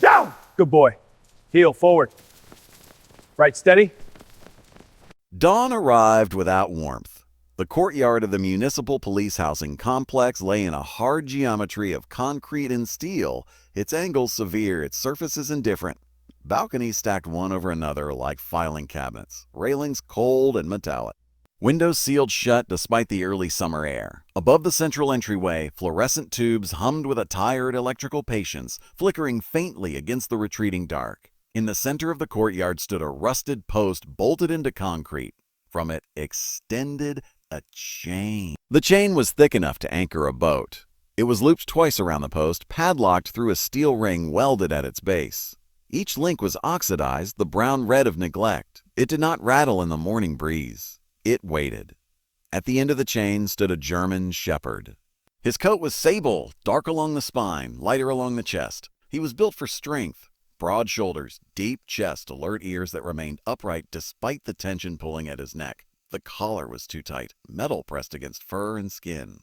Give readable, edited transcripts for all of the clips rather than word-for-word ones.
Down! Good boy. Heel forward. Right steady. Dawn arrived without warmth. The courtyard of the municipal police housing complex lay in a hard geometry of concrete and steel, its angles severe, its surfaces indifferent. Balconies stacked one over another like filing cabinets, railings cold and metallic. Windows sealed shut despite the early summer air. Above the central entryway, fluorescent tubes hummed with a tired electrical patience, flickering faintly against the retreating dark. In the center of the courtyard stood a rusted post bolted into concrete. From it extended a chain. The chain was thick enough to anchor a boat. It was looped twice around the post, padlocked through a steel ring welded at its base. Each link was oxidized, the brown red of neglect. It did not rattle in the morning breeze. It waited. At the end of the chain stood a German shepherd. His coat was sable, dark along the spine, lighter along the chest. He was built for strength. Broad shoulders, deep chest, alert ears that remained upright despite the tension pulling at his neck. The collar was too tight, metal pressed against fur and skin.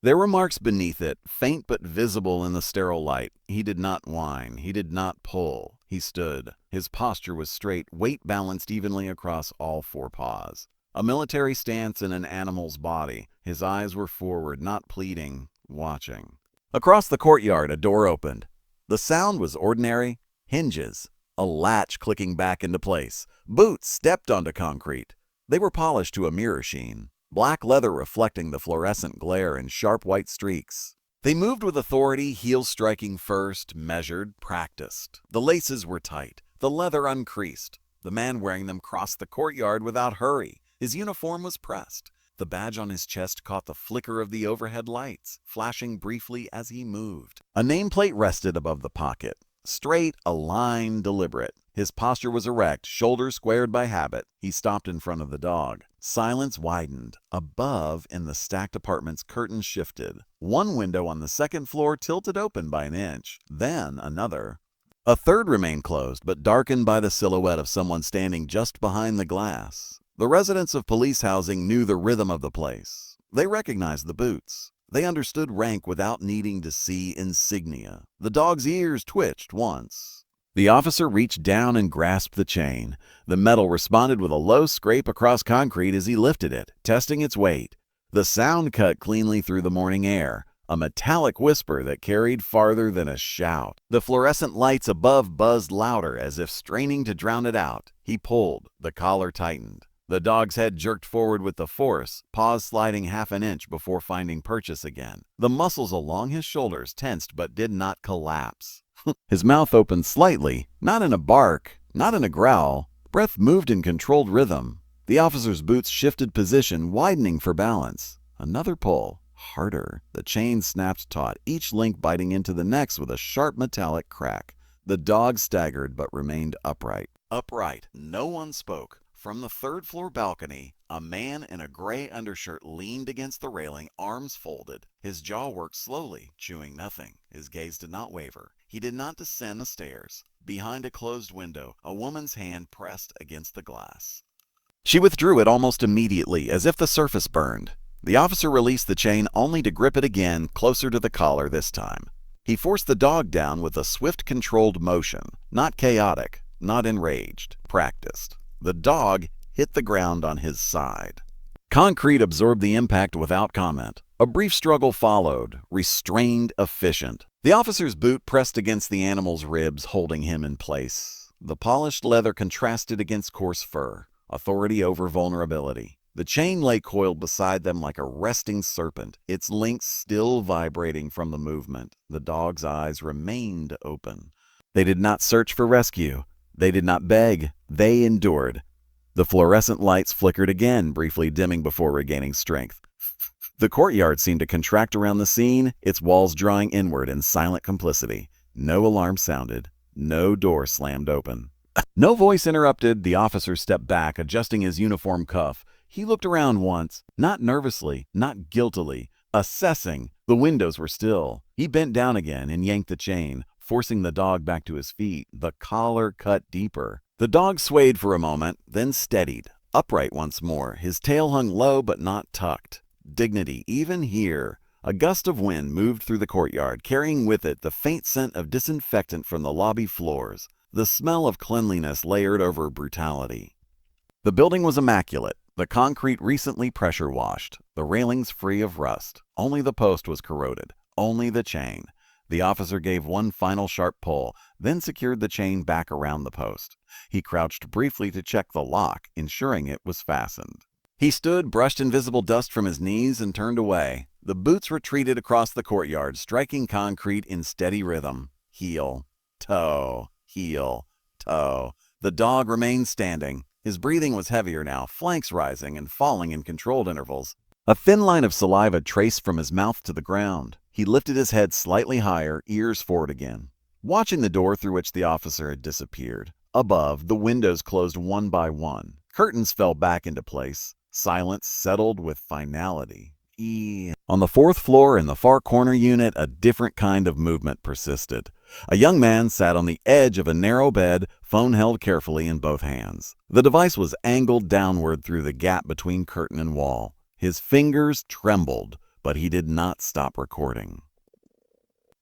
There were marks beneath it, faint but visible in the sterile light. He did not whine. He did not pull. He stood. His posture was straight, weight balanced evenly across all four paws. A military stance in an animal's body. His eyes were forward, not pleading, watching. Across the courtyard, a door opened. The sound was ordinary. Hinges. A latch clicking back into place. Boots stepped onto concrete. They were polished to a mirror sheen. Black leather reflecting the fluorescent glare in sharp white streaks. They moved with authority, heels striking first, measured, practiced. The laces were tight, the leather uncreased. The man wearing them crossed the courtyard without hurry. His uniform was pressed. The badge on his chest caught the flicker of the overhead lights, flashing briefly as he moved. A nameplate rested above the pocket. Straight, aligned, deliberate. His posture was erect, shoulders squared by habit. He stopped in front of the dog. Silence widened. Above, in the stacked apartments, curtains shifted. One window on the second floor tilted open by an inch. Then another. A third remained closed, but darkened by the silhouette of someone standing just behind the glass. The residents of police housing knew the rhythm of the place. They recognized the boots. They understood rank without needing to see insignia. The dog's ears twitched once. The officer reached down and grasped the chain. The metal responded with a low scrape across concrete as he lifted it, testing its weight. The sound cut cleanly through the morning air, a metallic whisper that carried farther than a shout. The fluorescent lights above buzzed louder as if straining to drown it out. He pulled. The collar tightened. The dog's head jerked forward with the force, paws sliding half an inch before finding purchase again. The muscles along his shoulders tensed but did not collapse. His mouth opened slightly, not in a bark, not in a growl. Breath moved in controlled rhythm. The officer's boots shifted position, widening for balance. Another pull, harder. The chain snapped taut, each link biting into the next with a sharp metallic crack. The dog staggered but remained upright. Upright. No one spoke. From the third-floor balcony, a man in a gray undershirt leaned against the railing, arms folded. His jaw worked slowly, chewing nothing. His gaze did not waver. He did not descend the stairs. Behind a closed window, a woman's hand pressed against the glass. She withdrew it almost immediately, as if the surface burned. The officer released the chain only to grip it again, closer to the collar this time. He forced the dog down with a swift, controlled motion. Not chaotic, not enraged, practiced. The dog hit the ground on his side. Concrete absorbed the impact without comment. A brief struggle followed, restrained, efficient. The officer's boot pressed against the animal's ribs, holding him in place. The polished leather contrasted against coarse fur, authority over vulnerability. The chain lay coiled beside them like a resting serpent, its links still vibrating from the movement. The dog's eyes remained open. They did not search for rescue. They did not beg. They endured. The fluorescent lights flickered again, briefly dimming before regaining strength. The courtyard seemed to contract around the scene, its walls drawing inward in silent complicity. No alarm sounded. No door slammed open. No voice interrupted. The officer stepped back, adjusting his uniform cuff. He looked around once, not nervously, not guiltily, assessing. The windows were still. He bent down again and yanked the chain, forcing the dog back to his feet. The collar cut deeper. The dog swayed for a moment, then steadied, upright once more. His tail hung low but not tucked. Dignity, even here. A gust of wind moved through the courtyard, carrying with it the faint scent of disinfectant from the lobby floors, the smell of cleanliness layered over brutality. The building was immaculate, the concrete recently pressure washed, the railings free of rust. Only the post was corroded, only the chain. The officer gave one final sharp pull, then secured the chain back around the post. He crouched briefly to check the lock, ensuring it was fastened. He stood, brushed invisible dust from his knees, and turned away. The boots retreated across the courtyard, striking concrete in steady rhythm. Heel, toe, heel, toe. The dog remained standing. His breathing was heavier now, flanks rising and falling in controlled intervals. A thin line of saliva traced from his mouth to the ground. He lifted his head slightly higher, ears forward again, watching the door through which the officer had disappeared. Above, the windows closed one by one. Curtains fell back into place. Silence settled with finality. On the fourth floor in the far corner unit, a different kind of movement persisted. A young man sat on the edge of a narrow bed, phone held carefully in both hands. The device was angled downward through the gap between curtain and wall. His fingers trembled, but he did not stop recording.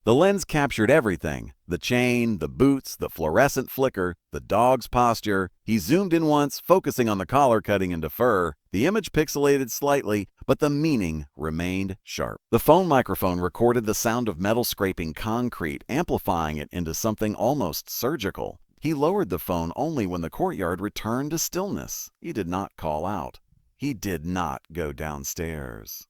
The lens captured everything: the chain, the boots, the fluorescent flicker, the dog's posture. He zoomed in once, focusing on the collar cutting into fur. The image pixelated slightly, but the meaning remained sharp. The phone microphone recorded the sound of metal scraping concrete, amplifying it into something almost surgical. He lowered the phone only when the courtyard returned to stillness. He did not call out. He did not go downstairs.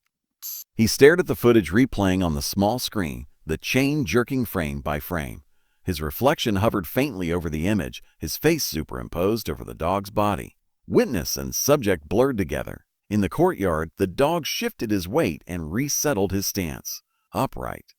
He stared at the footage replaying on the small screen, the chain jerking frame by frame. His reflection hovered faintly over the image, his face superimposed over the dog's body. Witness and subject blurred together. In the courtyard, the dog shifted his weight and resettled his stance, upright.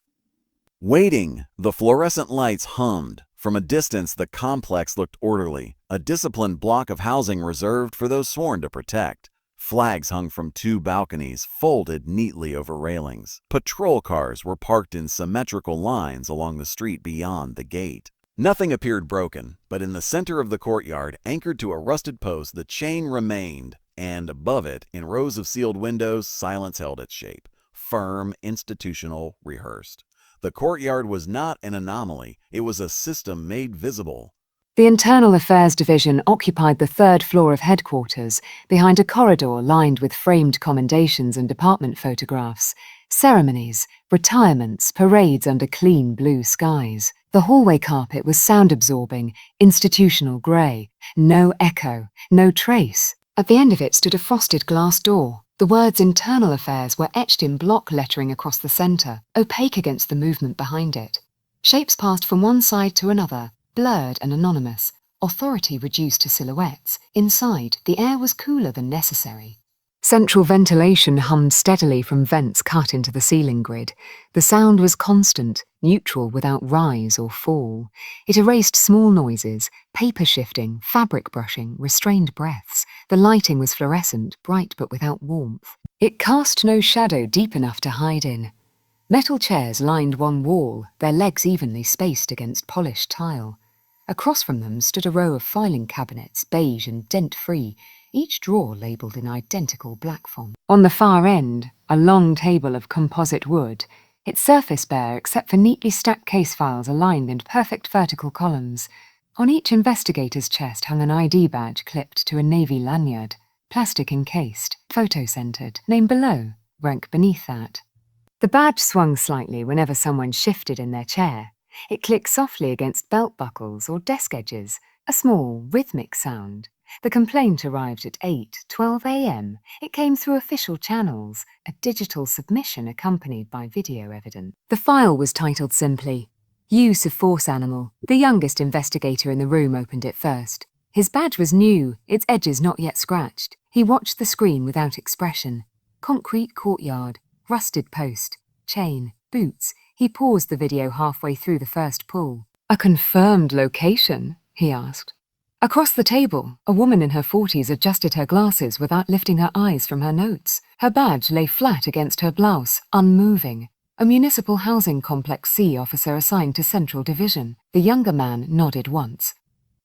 Waiting, the fluorescent lights hummed. From a distance, the complex looked orderly, a disciplined block of housing reserved for those sworn to protect. Flags hung from two balconies, folded neatly over railings. Patrol cars were parked in symmetrical lines along the street beyond the gate. Nothing appeared broken, but in the center of the courtyard, anchored to a rusted post, the chain remained, and above it, in rows of sealed windows, silence held its shape. Firm, institutional, rehearsed. The courtyard was not an anomaly, it was a system made visible. The Internal Affairs Division occupied the third floor of headquarters, behind a corridor lined with framed commendations and department photographs, ceremonies, retirements, parades under clean blue skies. The hallway carpet was sound-absorbing, institutional grey. No echo, no trace. At the end of it stood a frosted glass door. The words Internal Affairs were etched in block lettering across the centre, opaque against the movement behind it. Shapes passed from one side to another, blurred and anonymous, authority reduced to silhouettes. Inside, the air was cooler than necessary. Central ventilation hummed steadily from vents cut into the ceiling grid. The sound was constant, neutral without rise or fall. It erased small noises, paper shifting, fabric brushing, restrained breaths. The lighting was fluorescent, bright but without warmth. It cast no shadow deep enough to hide in. Metal chairs lined one wall, their legs evenly spaced against polished tile. Across from them stood a row of filing cabinets, beige and dent-free, each drawer labelled in identical black font. On the far end, a long table of composite wood, its surface bare except for neatly stacked case files aligned in perfect vertical columns. On each investigator's chest hung an ID badge clipped to a navy lanyard, plastic encased, photo-centered, name below, rank beneath that. The badge swung slightly whenever someone shifted in their chair. It clicked softly against belt buckles or desk edges, a small, rhythmic sound. The complaint arrived at 8:12 a.m. It came through official channels, a digital submission accompanied by video evidence. The file was titled simply, Use of Force Animal. The youngest investigator in the room opened it first. His badge was new, its edges not yet scratched. He watched the screen without expression. Concrete courtyard, rusted post, chain, boots. He paused the video halfway through the first pull. A confirmed location? He asked. Across the table, a woman in her 40s adjusted her glasses without lifting her eyes from her notes. Her badge lay flat against her blouse, unmoving. A municipal housing complex C officer assigned to Central Division. The younger man nodded once.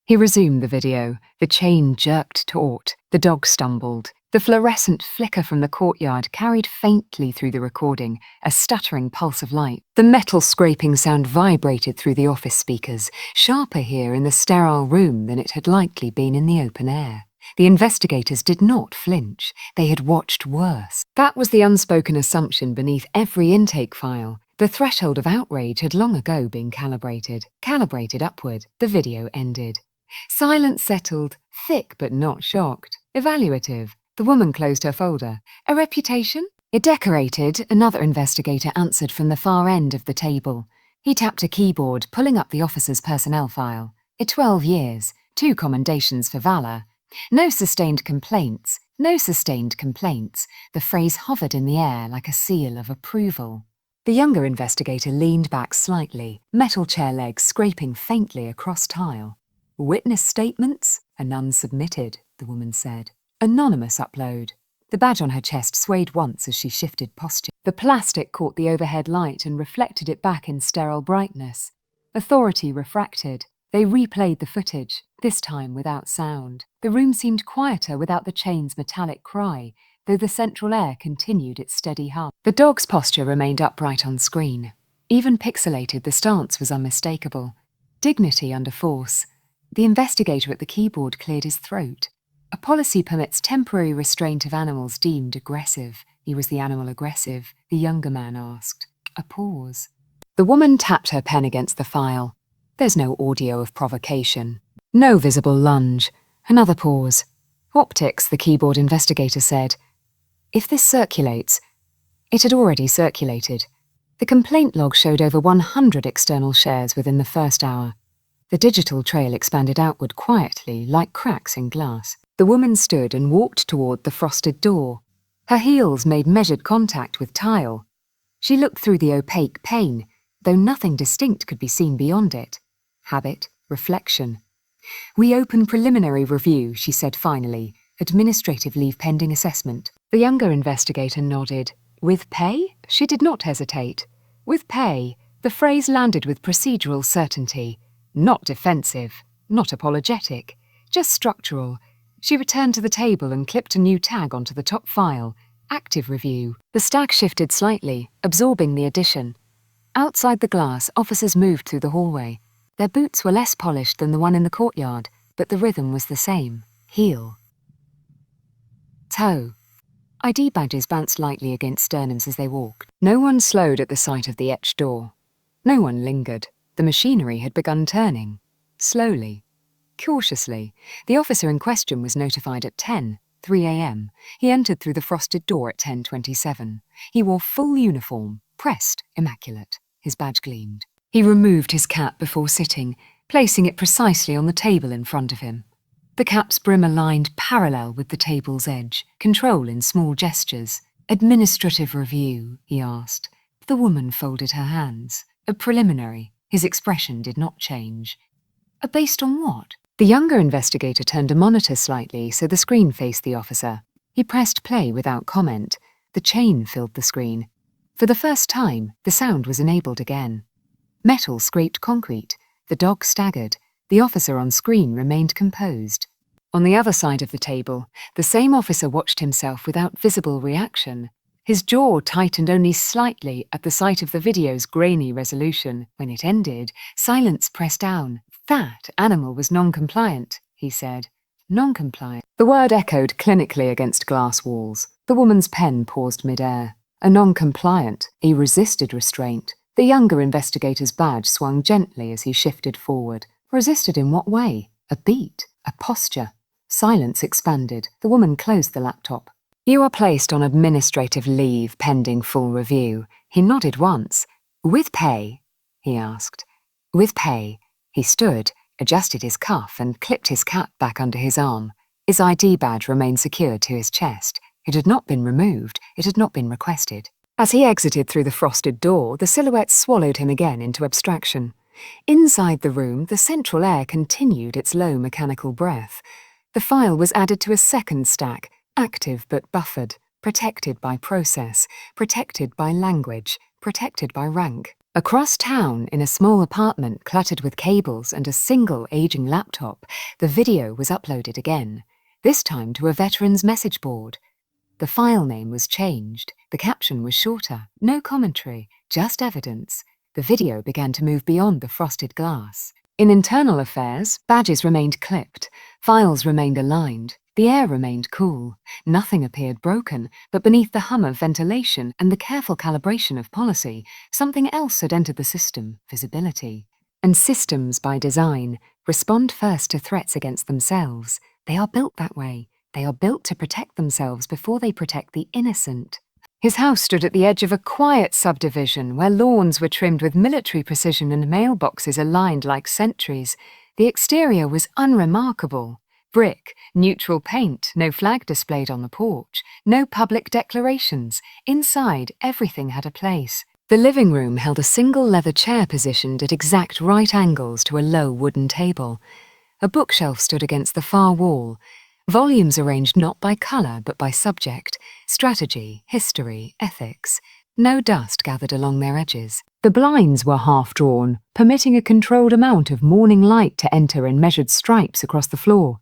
He resumed the video. The chain jerked taut. The dog stumbled. The fluorescent flicker from the courtyard carried faintly through the recording, a stuttering pulse of light. The metal scraping sound vibrated through the office speakers, sharper here in the sterile room than it had likely been in the open air. The investigators did not flinch. They had watched worse. That was the unspoken assumption beneath every intake file. The threshold of outrage had long ago been calibrated. Calibrated upward, the video ended. Silence settled, thick but not shocked. Evaluative. The woman closed her folder. A reputation? It decorated, another investigator answered from the far end of the table. He tapped a keyboard, pulling up the officer's personnel file. 12 years, 2 commendations for valour. No sustained complaints, no sustained complaints. The phrase hovered in the air like a seal of approval. The younger investigator leaned back slightly, metal chair legs scraping faintly across tile. Witness statements? A none submitted, the woman said. Anonymous upload. The badge on her chest swayed once as she shifted posture. The plastic caught the overhead light and reflected it back in sterile brightness. Authority refracted. They replayed the footage, this time without sound. The room seemed quieter without the chain's metallic cry, though the central air continued its steady hum. The dog's posture remained upright on screen. Even pixelated, the stance was unmistakable. Dignity under force. The investigator at the keyboard cleared his throat. A policy permits temporary restraint of animals deemed aggressive. He was the animal aggressive, the younger man asked. A pause. The woman tapped her pen against the file. There's no audio of provocation. No visible lunge. Another pause. Optics, the keyboard investigator said. If this circulates... It had already circulated. The complaint log showed over 100 external shares within the first hour. The digital trail expanded outward quietly, like cracks in glass. The woman stood and walked toward the frosted door. Her heels made measured contact with tile. She looked through the opaque pane, though nothing distinct could be seen beyond it. Habit, reflection. We open preliminary review, she said finally. Administrative leave pending assessment. The younger investigator nodded. With pay? She did not hesitate. With pay. The phrase landed with procedural certainty. Not defensive, not apologetic, just structural. She returned to the table and clipped a new tag onto the top file. Active review. The stack shifted slightly, absorbing the addition. Outside the glass, officers moved through the hallway. Their boots were less polished than the one in the courtyard, but the rhythm was the same. Heel. Toe. ID badges bounced lightly against sternums as they walked. No one slowed at the sight of the etched door. No one lingered. The machinery had begun turning. Slowly. Cautiously. The officer in question was notified at 3 a.m. He entered through the frosted door at 10:27. He wore full uniform, pressed, immaculate. His badge gleamed. He removed his cap before sitting, placing it precisely on the table in front of him. The cap's brim aligned parallel with the table's edge, control in small gestures. Administrative review, he asked. The woman folded her hands. A preliminary. His expression did not change. Based on what? The younger investigator turned a monitor slightly so the screen faced the officer. He pressed play without comment. The chain filled the screen. For the first time, the sound was enabled again. Metal scraped concrete. The dog staggered. The officer on screen remained composed. On the other side of the table, the same officer watched himself without visible reaction. His jaw tightened only slightly at the sight of the video's grainy resolution. When it ended, silence pressed down. That animal was non-compliant, he said. Non-compliant. The word echoed clinically against glass walls. The woman's pen paused mid-air. A non-compliant. He resisted restraint. The younger investigator's badge swung gently as he shifted forward. Resisted in what way? A beat? A posture? Silence expanded. The woman closed the laptop. You are placed on administrative leave pending full review. He nodded once. With pay? He asked. With pay. He stood, adjusted his cuff and clipped his cap back under his arm. His ID badge remained secured to his chest. It had not been removed. It had not been requested. As he exited through the frosted door, the silhouette swallowed him again into abstraction. Inside the room, the central air continued its low mechanical breath. The file was added to a second stack, active but buffered, protected by process, protected by language, protected by rank. Across town, in a small apartment cluttered with cables and a single aging laptop, the video was uploaded again, this time to a veteran's message board. The file name was changed, the caption was shorter, no commentary, just evidence. The video began to move beyond the frosted glass. In internal affairs, badges remained clipped, files remained aligned, the air remained cool. Nothing appeared broken, but beneath the hum of ventilation and the careful calibration of policy, something else had entered the system: visibility. And systems, by design, respond first to threats against themselves. They are built that way. They are built to protect themselves before they protect the innocent. His house stood at the edge of a quiet subdivision where lawns were trimmed with military precision and mailboxes aligned like sentries. The exterior was unremarkable. Brick, neutral paint, no flag displayed on the porch, no public declarations. Inside, everything had a place. The living room held a single leather chair positioned at exact right angles to a low wooden table. A bookshelf stood against the far wall. Volumes arranged not by colour but by subject: strategy, history, ethics. No dust gathered along their edges. The blinds were half drawn, permitting a controlled amount of morning light to enter in measured stripes across the floor.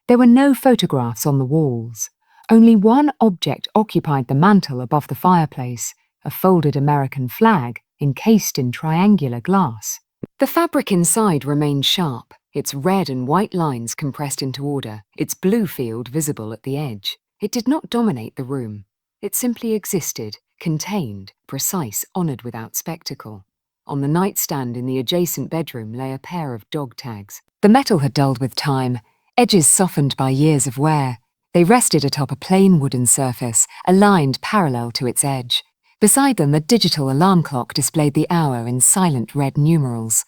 There were no photographs on the walls. Only one object occupied the mantel above the fireplace: a folded American flag encased in triangular glass. The fabric inside remained sharp, its red and white lines compressed into order, its blue field visible at the edge. It did not dominate the room. It simply existed, contained, precise, honoured without spectacle. On the nightstand in the adjacent bedroom lay a pair of dog tags. The metal had dulled with time, edges softened by years of wear. They rested atop a plain wooden surface, aligned parallel to its edge. Beside them, a digital alarm clock displayed the hour in silent red numerals.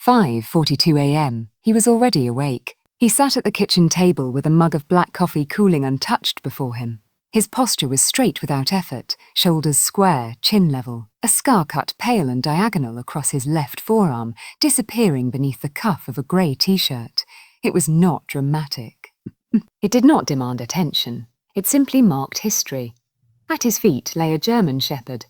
5:42 a.m. He was already awake. He sat at the kitchen table with a mug of black coffee cooling untouched before him. His posture was straight without effort, shoulders square, chin level, a scar cut pale and diagonal across his left forearm, disappearing beneath the cuff of a grey t-shirt. It was not dramatic. It did not demand attention. It simply marked history. At his feet lay a German shepherd.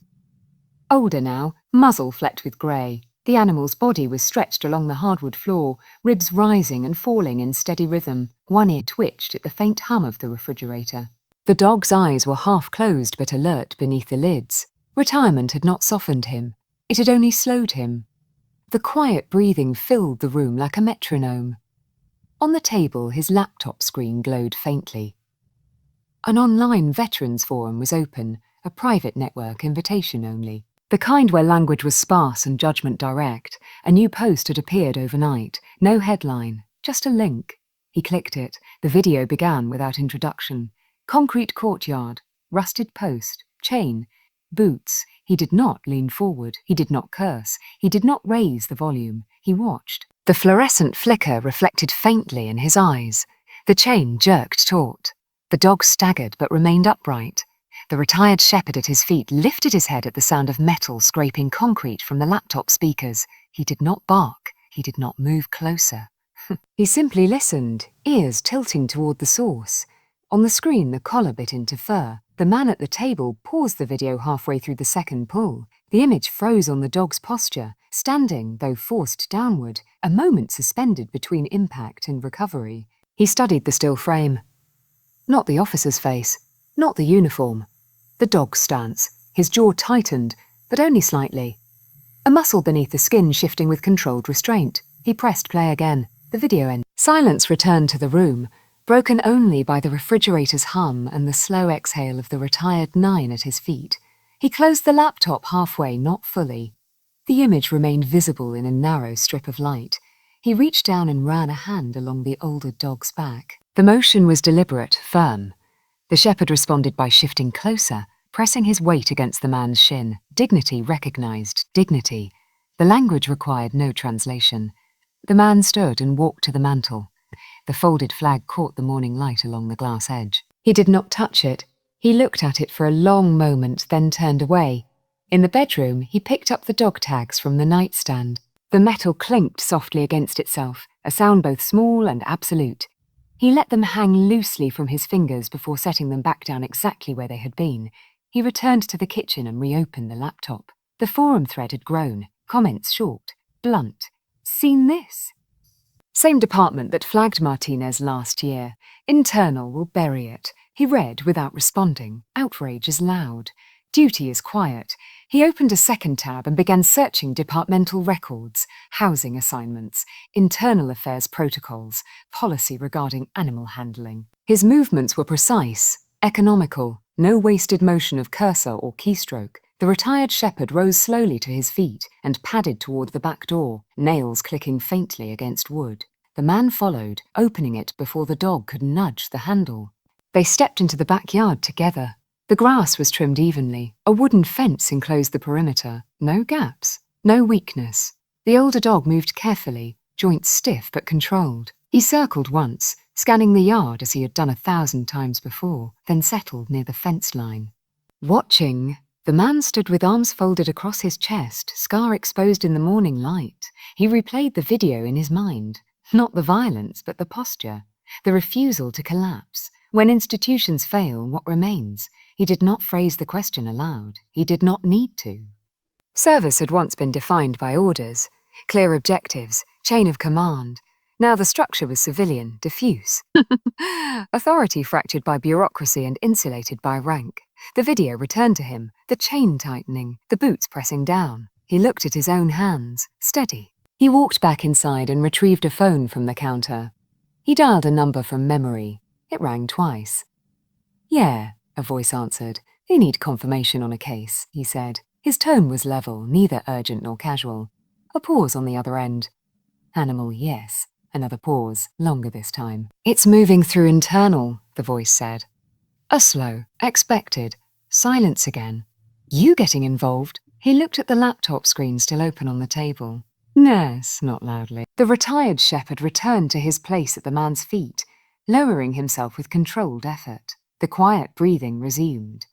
Older now, muzzle flecked with grey. The animal's body was stretched along the hardwood floor, ribs rising and falling in steady rhythm. One ear twitched at the faint hum of the refrigerator. The dog's eyes were half closed but alert beneath the lids. Retirement had not softened him. It had only slowed him. The quiet breathing filled the room like a metronome. On the table, his laptop screen glowed faintly. An online veterans forum was open, a private network, invitation only. The kind where language was sparse and judgment direct. A new post had appeared overnight. No headline, just a link. He clicked it. The video began without introduction. Concrete courtyard, rusted post, chain, boots. He did not lean forward. He did not curse. He did not raise the volume. He watched. The fluorescent flicker reflected faintly in his eyes. The chain jerked taut. The dog staggered but remained upright. The retired shepherd at his feet lifted his head at the sound of metal scraping concrete from the laptop speakers. He did not bark. He did not move closer. He simply listened, ears tilting toward the source. On the screen, the collar bit into fur. The man at the table paused the video halfway through the second pull. The image froze on the dog's posture, standing, though forced downward, a moment suspended between impact and recovery. He studied the still frame. Not the officer's face, not the uniform. The dog's stance, his jaw tightened, but only slightly. A muscle beneath the skin shifting with controlled restraint. He pressed play again. The video ended. Silence returned to the room, broken only by the refrigerator's hum and the slow exhale of the retired 9 at his feet. He closed the laptop halfway, not fully. The image remained visible in a narrow strip of light. He reached down and ran a hand along the older dog's back. The motion was deliberate, firm. The shepherd responded by shifting closer, pressing his weight against the man's shin. Dignity recognized dignity. The language required no translation. The man stood and walked to the mantel. The folded flag caught the morning light along the glass edge. He did not touch it. He looked at it for a long moment, then turned away. In the bedroom, he picked up the dog tags from the nightstand. The metal clinked softly against itself, a sound both small and absolute. He let them hang loosely from his fingers before setting them back down exactly where they had been. He returned to the kitchen and reopened the laptop. The forum thread had grown. Comments short, blunt. Seen this? Same department that flagged Martinez last year. Internal will bury it. He read without responding. Outrage is loud. Duty is quiet. He opened a second tab and began searching departmental records, housing assignments, internal affairs protocols, policy regarding animal handling. His movements were precise, economical, no wasted motion of cursor or keystroke. The retired shepherd rose slowly to his feet and padded toward the back door, nails clicking faintly against wood. The man followed, opening it before the dog could nudge the handle. They stepped into the backyard together. The grass was trimmed evenly. A wooden fence enclosed the perimeter. No gaps, no weakness. The older dog moved carefully, joints stiff but controlled. He circled once, scanning the yard as he had done 1,000 times before, then settled near the fence line. Watching, the man stood with arms folded across his chest, scar exposed in the morning light. He replayed the video in his mind. Not the violence, but the posture, the refusal to collapse. When institutions fail, what remains? He did not phrase the question aloud. He did not need to. Service had once been defined by orders, clear objectives, chain of command. Now the structure was civilian, diffuse. Authority fractured by bureaucracy and insulated by rank. The video returned to him, the chain tightening, the boots pressing down. He looked at his own hands, steady. He walked back inside and retrieved a phone from the counter. He dialed a number from memory. It rang twice. "Yeah," a voice answered. "They need confirmation on a case," he said. His tone was level, neither urgent nor casual. A pause on the other end. "Animal, yes." Another pause, longer this time. "It's moving through internal," the voice said. A slow, expected, silence again. "You getting involved?" He looked at the laptop screen still open on the table. "Yes," not loudly. The retired shepherd returned to his place at the man's feet, lowering himself with controlled effort. The quiet breathing resumed.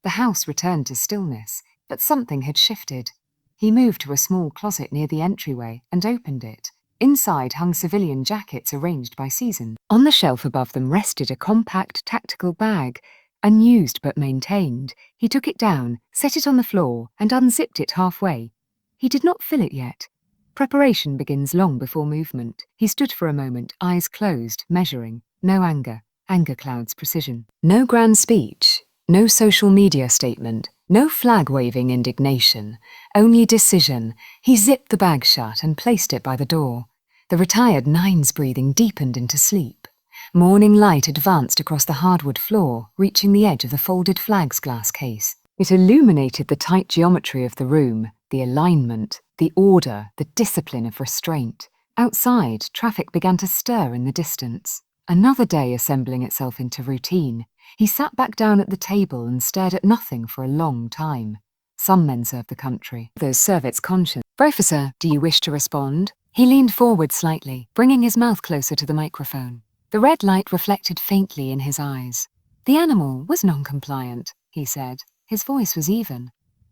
The house returned to stillness, but something had shifted. He moved to a small closet near the entryway and opened it. Inside hung civilian jackets arranged by season. On the shelf above them rested a compact tactical bag, unused but maintained. He took it down, set it on the floor, and unzipped it halfway. He did not fill it yet. Preparation begins long before movement. He stood for a moment, eyes closed, measuring. No anger. Anger clouds precision. No grand speech. No social media statement. No flag-waving indignation. Only decision. He zipped the bag shut and placed it by the door. The retired nine's breathing deepened into sleep. Morning light advanced across the hardwood floor, reaching the edge of the folded flag's glass case. It illuminated the tight geometry of the room, the alignment, the order, the discipline of restraint. Outside, traffic began to stir in the distance. Another day assembling itself into routine. He sat back down at the table and stared at nothing for a long time. Some men serve the country, others serve its conscience. "Officer, do you wish to respond?" He leaned forward slightly, bringing his mouth closer to the microphone. The red light reflected faintly in his eyes. "The animal was non-compliant," he said. His voice was even.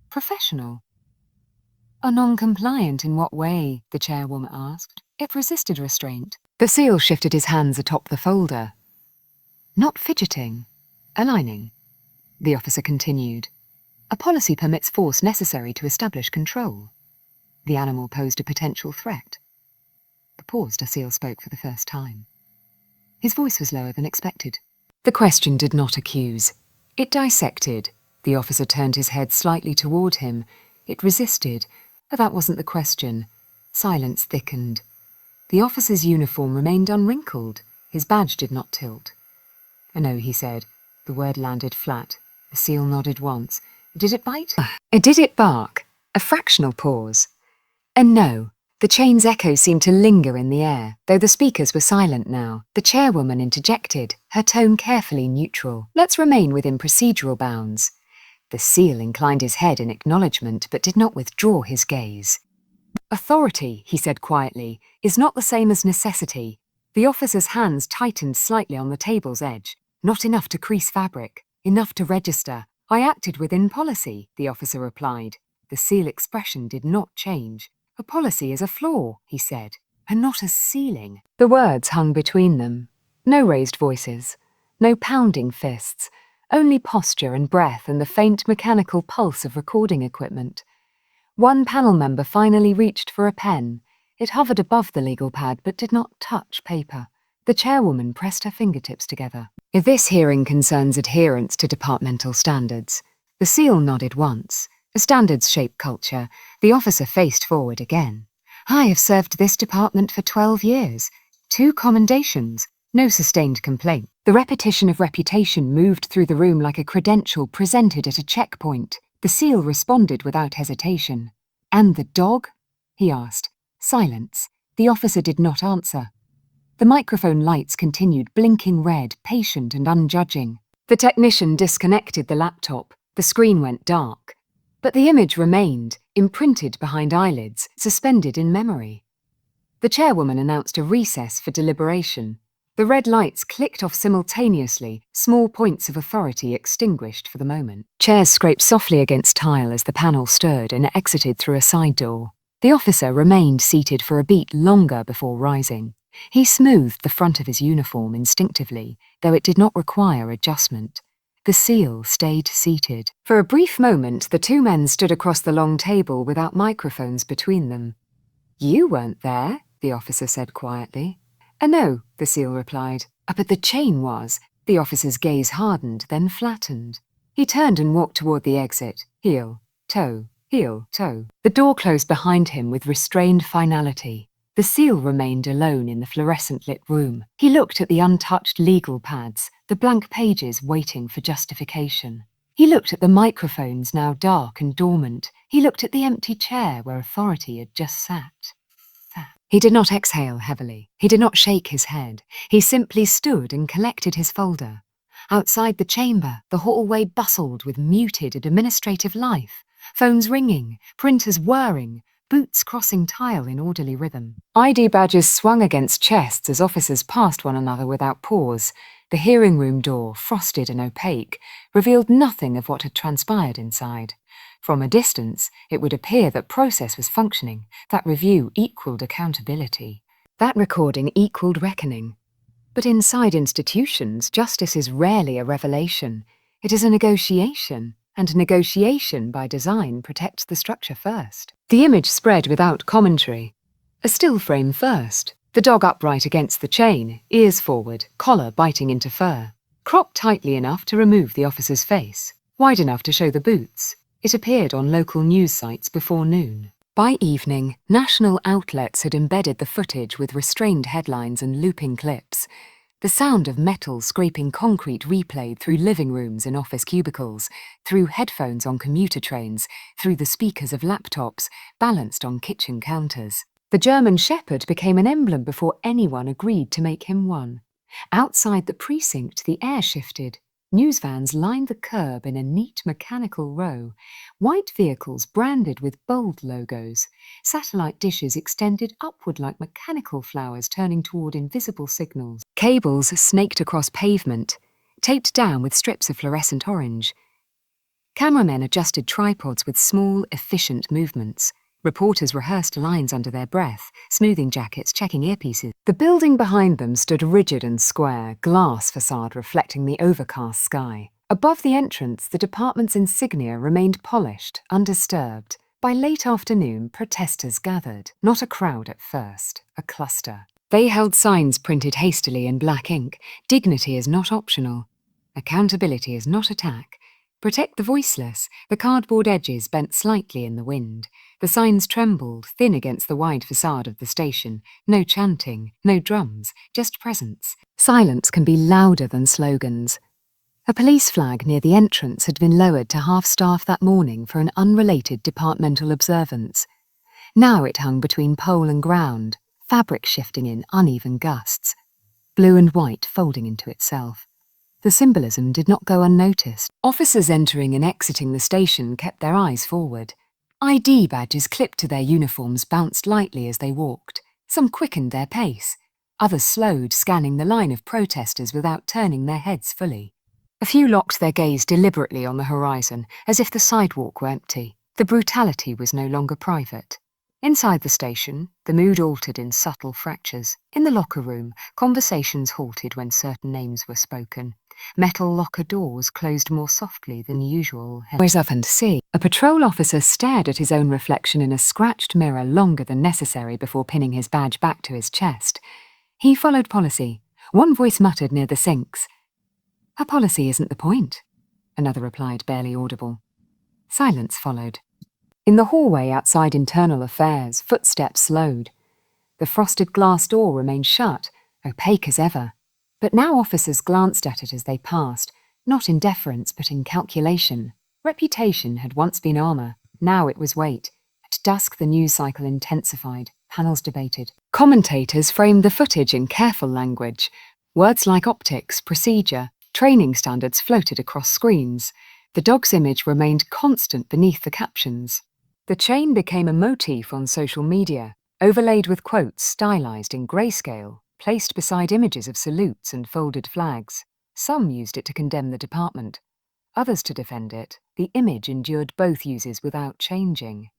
Professional. "A non-compliant in what way?" the chairwoman asked. It resisted restraint. The SEAL shifted his hands atop the folder. "Not fidgeting. Aligning." The officer continued. "A policy permits force necessary to establish control. The animal posed a potential threat." The paused as SEAL spoke for the first time. His voice was lower than expected. The question did not accuse. It dissected. The officer turned his head slightly toward him. It resisted. But that wasn't the question. Silence thickened. The officer's uniform remained unwrinkled. His badge did not tilt. "No," he said. The word landed flat. The SEAL nodded once. "Did it bite?" "Did it bark?" A fractional pause. And no. The chain's echo seemed to linger in the air, though the speakers were silent now. The chairwoman interjected, her tone carefully neutral. "Let's remain within procedural bounds." The SEAL inclined his head in acknowledgement, but did not withdraw his gaze. "Authority," he said quietly, "is not the same as necessity." The officer's hands tightened slightly on the table's edge. "Not enough to crease fabric. Enough to register. I acted within policy," the officer replied. The SEAL expression did not change. "A policy is a floor," he said, "and not a ceiling." The words hung between them. No raised voices. No pounding fists. Only posture and breath and the faint mechanical pulse of recording equipment. One panel member finally reached for a pen. It hovered above the legal pad but did not touch paper. The chairwoman pressed her fingertips together. If this hearing concerns adherence to departmental standards. The seal nodded once. A standards-shaped culture. The officer faced forward again. I have served this department for 12 years. 2 commendations. No sustained complaint. The repetition of reputation moved through the room like a credential presented at a checkpoint. The seal responded without hesitation. "And the dog?" he asked. Silence. The officer did not answer. The microphone lights continued blinking red, patient and unjudging. The technician disconnected the laptop. The screen went dark. But the image remained, imprinted behind eyelids, suspended in memory. The chairwoman announced a recess for deliberation. The red lights clicked off simultaneously, small points of authority extinguished for the moment. Chairs scraped softly against tile as the panel stirred and exited through a side door. The officer remained seated for a beat longer before rising. He smoothed the front of his uniform instinctively, though it did not require adjustment. The seal stayed seated. For a brief moment, the 2 men stood across the long table without microphones between them. "You weren't there," the officer said quietly. No," the seal replied. But the chain was." The officer's gaze hardened, then flattened. He turned and walked toward the exit, heel, toe, heel, toe. The door closed behind him with restrained finality. The seal remained alone in the fluorescent-lit room. He looked at the untouched legal pads, the blank pages waiting for justification. He looked at the microphones now dark and dormant. He looked at the empty chair where authority had just sat. He did not exhale heavily. He did not shake his head. He simply stood and collected his folder. Outside the chamber, the hallway bustled with muted administrative life. Phones ringing, printers whirring, boots crossing tile in orderly rhythm. ID badges swung against chests as officers passed one another without pause. The hearing room door, frosted and opaque, revealed nothing of what had transpired inside. From a distance, it would appear that process was functioning, that review equaled accountability, that recording equaled reckoning. But inside institutions, justice is rarely a revelation. It is a negotiation, and negotiation by design protects the structure first. The image spread without commentary. A still frame first, the dog upright against the chain, ears forward, collar biting into fur. Cropped tightly enough to remove the officer's face, wide enough to show the boots. It appeared on local news sites before noon. By evening, national outlets had embedded the footage with restrained headlines and looping clips. The sound of metal scraping concrete replayed through living rooms in office cubicles, through headphones on commuter trains, through the speakers of laptops, balanced on kitchen counters. The German Shepherd became an emblem before anyone agreed to make him one. Outside the precinct, the air shifted. News vans lined the curb in a neat mechanical row. White vehicles branded with bold logos. Satellite dishes extended upward like mechanical flowers turning toward invisible signals. Cables snaked across pavement, taped down with strips of fluorescent orange. Cameramen adjusted tripods with small, efficient movements. Reporters rehearsed lines under their breath, smoothing jackets, checking earpieces. The building behind them stood rigid and square, glass facade reflecting the overcast sky. Above the entrance, the department's insignia remained polished, undisturbed. By late afternoon, protesters gathered. Not a crowd at first, a cluster. They held signs printed hastily in black ink. Dignity is not optional. Accountability is not attack. Protect the voiceless. The cardboard edges bent slightly in the wind. The signs trembled, thin against the wide facade of the station. No chanting, no drums, just presence. Silence can be louder than slogans. A police flag near the entrance had been lowered to half-staff that morning for an unrelated departmental observance. Now it hung between pole and ground, fabric shifting in uneven gusts, blue and white folding into itself. The symbolism did not go unnoticed. Officers entering and exiting the station kept their eyes forward. ID badges clipped to their uniforms bounced lightly as they walked. Some quickened their pace. Others slowed, scanning the line of protesters without turning their heads fully. A few locked their gaze deliberately on the horizon, as if the sidewalk were empty. The brutality was no longer private. Inside the station, the mood altered in subtle fractures. In the locker room, conversations halted when certain names were spoken. Metal locker doors closed more softly than usual. Ways up and see. A patrol officer stared at his own reflection in a scratched mirror longer than necessary before pinning his badge back to his chest. He followed policy. One voice muttered near the sinks. "A policy isn't the point," another replied, barely audible. Silence followed. In the hallway outside Internal Affairs, footsteps slowed. The frosted glass door remained shut, opaque as ever. But now officers glanced at it as they passed, not in deference but in calculation. Reputation had once been armour, now it was weight. At dusk the news cycle intensified, panels debated. Commentators framed the footage in careful language. Words like optics, procedure, training standards floated across screens. The dog's image remained constant beneath the captions. The chain became a motif on social media, overlaid with quotes stylized in grayscale, placed beside images of salutes and folded flags. Some used it to condemn the department, others to defend it. The image endured both uses without changing.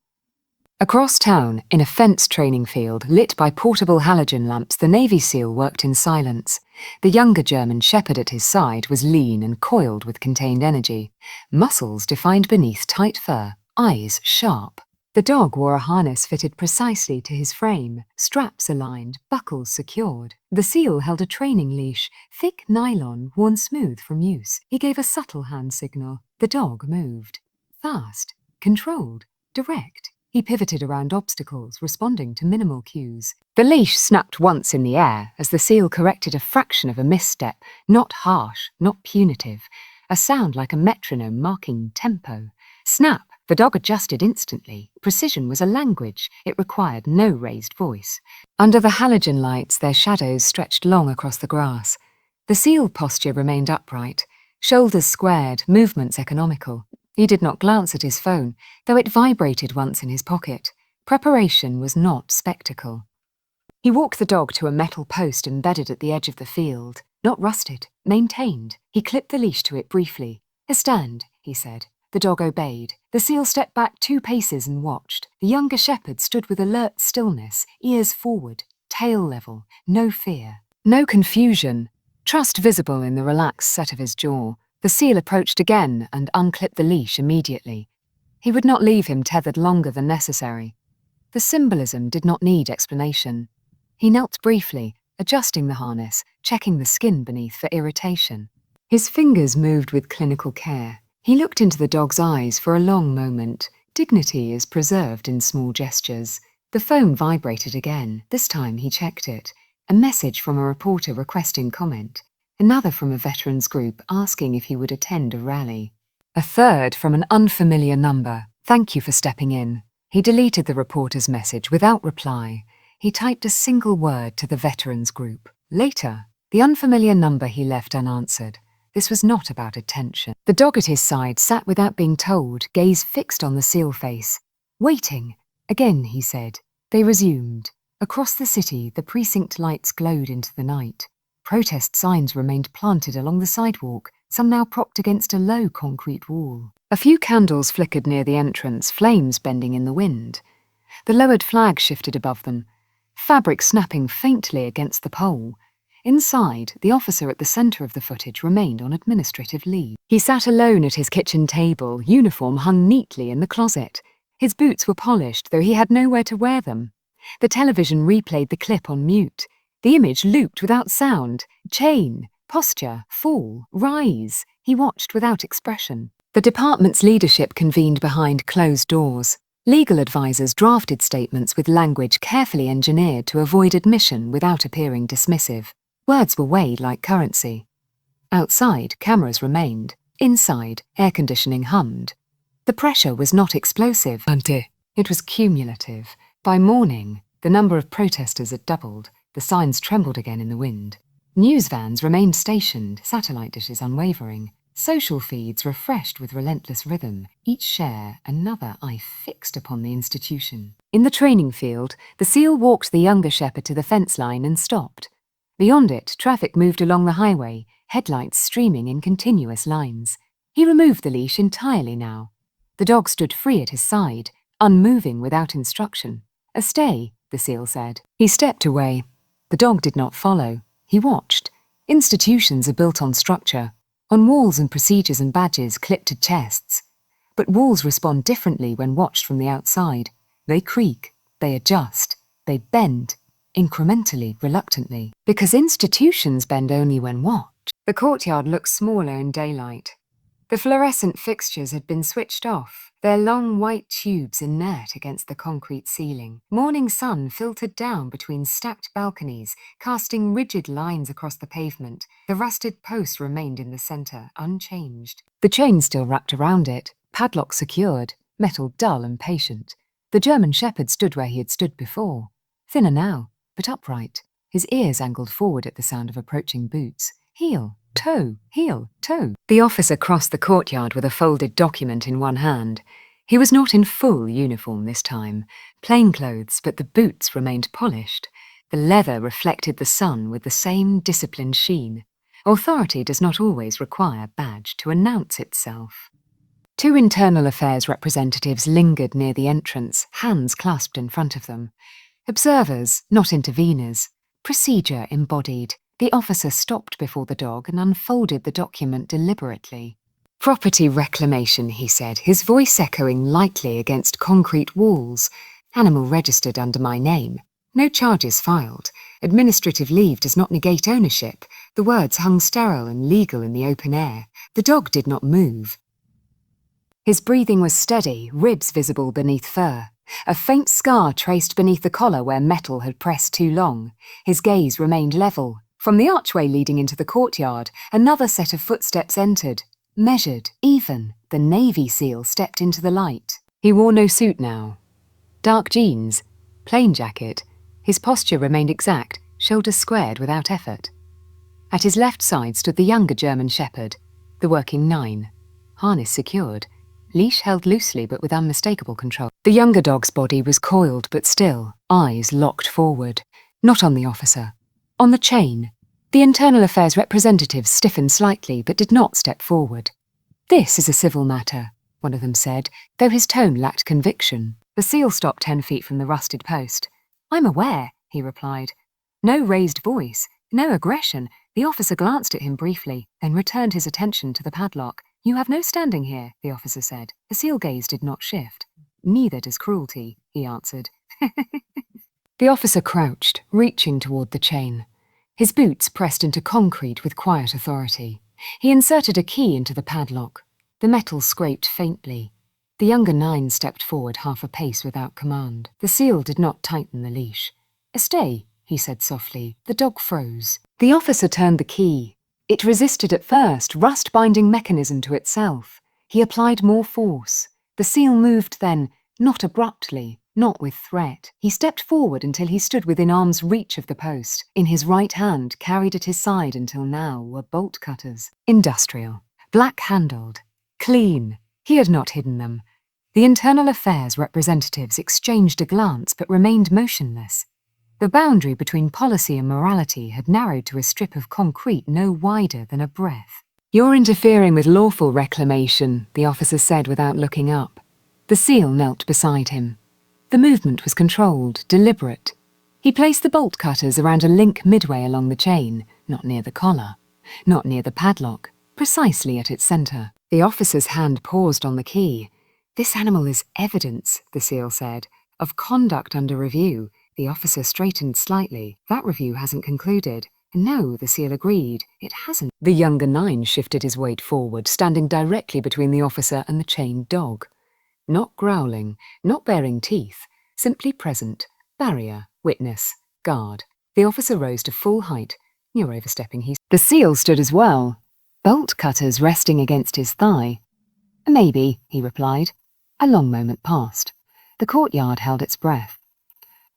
Across town, in a fence training field lit by portable halogen lamps, the Navy SEAL worked in silence. The younger German shepherd at his side was lean and coiled with contained energy, muscles defined beneath tight fur, eyes sharp. The dog wore a harness fitted precisely to his frame, straps aligned, buckles secured. The SEAL held a training leash, thick nylon worn smooth from use. He gave a subtle hand signal. The dog moved. Fast, controlled, direct. He pivoted around obstacles, responding to minimal cues. The leash snapped once in the air as the SEAL corrected a fraction of a misstep, not harsh, not punitive. A sound like a metronome marking tempo. Snap! The dog adjusted instantly. Precision was a language. It required no raised voice. Under the halogen lights, their shadows stretched long across the grass. The SEAL posture remained upright, shoulders squared, movements economical. He did not glance at his phone, though it vibrated once in his pocket. Preparation was not spectacle. He walked the dog to a metal post embedded at the edge of the field. Not rusted, maintained. He clipped the leash to it briefly. "A stand," he said. The dog obeyed. The SEAL stepped back 2 paces and watched. The younger shepherd stood with alert stillness, ears forward, tail level, no fear, no confusion, trust visible in the relaxed set of his jaw. The SEAL approached again and unclipped the leash immediately. He would not leave him tethered longer than necessary. The symbolism did not need explanation. He knelt briefly, adjusting the harness, checking the skin beneath for irritation. His fingers moved with clinical care. He looked into the dog's eyes for a long moment. Dignity is preserved in small gestures. The phone vibrated again. This time he checked it. A message from a reporter requesting comment. Another from a veterans group asking if he would attend a rally. A third from an unfamiliar number. "Thank you for stepping in." He deleted the reporter's message without reply. He typed a single word to the veterans group. Later, the unfamiliar number he left unanswered. This was not about attention. The dog at his side sat without being told, gaze fixed on the SEAL face. "Waiting." Again, he said. They resumed. Across the city, the precinct lights glowed into the night. Protest signs remained planted along the sidewalk, some now propped against a low concrete wall. A few candles flickered near the entrance, flames bending in the wind. The lowered flag shifted above them, fabric snapping faintly against the pole. Inside, the officer at the centre of the footage remained on administrative leave. He sat alone at his kitchen table, uniform hung neatly in the closet. His boots were polished, though he had nowhere to wear them. The television replayed the clip on mute. The image looped without sound. Chain, posture, fall, rise. He watched without expression. The department's leadership convened behind closed doors. Legal advisors drafted statements with language carefully engineered to avoid admission without appearing dismissive. Words were weighed like currency. Outside, cameras remained. Inside, air conditioning hummed. The pressure was not explosive. It was cumulative. By morning, the number of protesters had doubled. The signs trembled again in the wind. News vans remained stationed, satellite dishes unwavering. Social feeds refreshed with relentless rhythm, each share another eye fixed upon the institution. In the training field, the SEAL walked the younger shepherd to the fence line and stopped. Beyond it, traffic moved along the highway, headlights streaming in continuous lines. He removed the leash entirely now. The dog stood free at his side, unmoving without instruction. "A stay," the SEAL said. He stepped away. The dog did not follow. He watched. Institutions are built on structure. On walls and procedures and badges clipped to chests. But walls respond differently when watched from the outside. They creak, they adjust, they bend, incrementally, reluctantly. Because institutions bend only when watched. The courtyard looked smaller in daylight. The fluorescent fixtures had been switched off, their long white tubes inert against the concrete ceiling. Morning sun filtered down between stacked balconies, casting rigid lines across the pavement. The rusted post remained in the centre, unchanged. The chain still wrapped around it, padlock secured, metal dull and patient. The German shepherd stood where he had stood before, thinner now, but upright, his ears angled forward at the sound of approaching boots. Heel, toe, heel, toe. The officer crossed the courtyard with a folded document in one hand. He was not in full uniform this time, plainclothes, but the boots remained polished. The leather reflected the sun with the same disciplined sheen. Authority does not always require badge to announce itself. Two internal affairs representatives lingered near the entrance, hands clasped in front of them. Observers, not interveners. Procedure embodied. The officer stopped before the dog and unfolded the document deliberately. Property reclamation, he said, his voice echoing lightly against concrete walls. Animal registered under my name. No charges filed. Administrative leave does not negate ownership. The words hung sterile and legal in the open air. The dog did not move. His breathing was steady, ribs visible beneath fur. A faint scar traced beneath the collar where metal had pressed too long. His gaze remained level. From the archway leading into the courtyard, another set of footsteps entered. Measured, even, the Navy SEAL stepped into the light. He wore no suit now. Dark jeans, plain jacket. His posture remained exact, shoulders squared without effort. At his left side stood the younger German shepherd, the working 9. Harness secured. Leash held loosely but with unmistakable control. The younger dog's body was coiled but still, eyes locked forward. Not on the officer. On the chain. The internal affairs representatives stiffened slightly but did not step forward. This is a civil matter, one of them said, though his tone lacked conviction. The SEAL stopped 10 feet from the rusted post. I'm aware, he replied. No raised voice, no aggression. The officer glanced at him briefly, then returned his attention to the padlock. You have no standing here, the officer said. The SEAL gaze did not shift. Neither does cruelty, he answered. The officer crouched, reaching toward the chain. His boots pressed into concrete with quiet authority. He inserted a key into the padlock. The metal scraped faintly. The younger 9 stepped forward half a pace without command. The SEAL did not tighten the leash. Stay, he said softly. The dog froze. The officer turned the key. It resisted at first, rust-binding mechanism to itself. He applied more force. The SEAL moved then, not abruptly, not with threat. He stepped forward until he stood within arm's reach of the post. In his right hand, carried at his side until now, were bolt cutters. Industrial. Black-handled. Clean. He had not hidden them. The internal affairs representatives exchanged a glance but remained motionless. The boundary between policy and morality had narrowed to a strip of concrete no wider than a breath. You're interfering with lawful reclamation, the officer said without looking up. The SEAL knelt beside him. The movement was controlled, deliberate. He placed the bolt cutters around a link midway along the chain, not near the collar, not near the padlock, precisely at its centre. The officer's hand paused on the key. This animal is evidence, the SEAL said, of conduct under review. The officer straightened slightly. That review hasn't concluded. No, the SEAL agreed. It hasn't. The younger 9 shifted his weight forward, standing directly between the officer and the chained dog. Not growling, not baring teeth, simply present. Barrier, witness, guard. The officer rose to full height. You're overstepping, The SEAL stood as well. Bolt cutters resting against his thigh. Maybe, he replied. A long moment passed. The courtyard held its breath.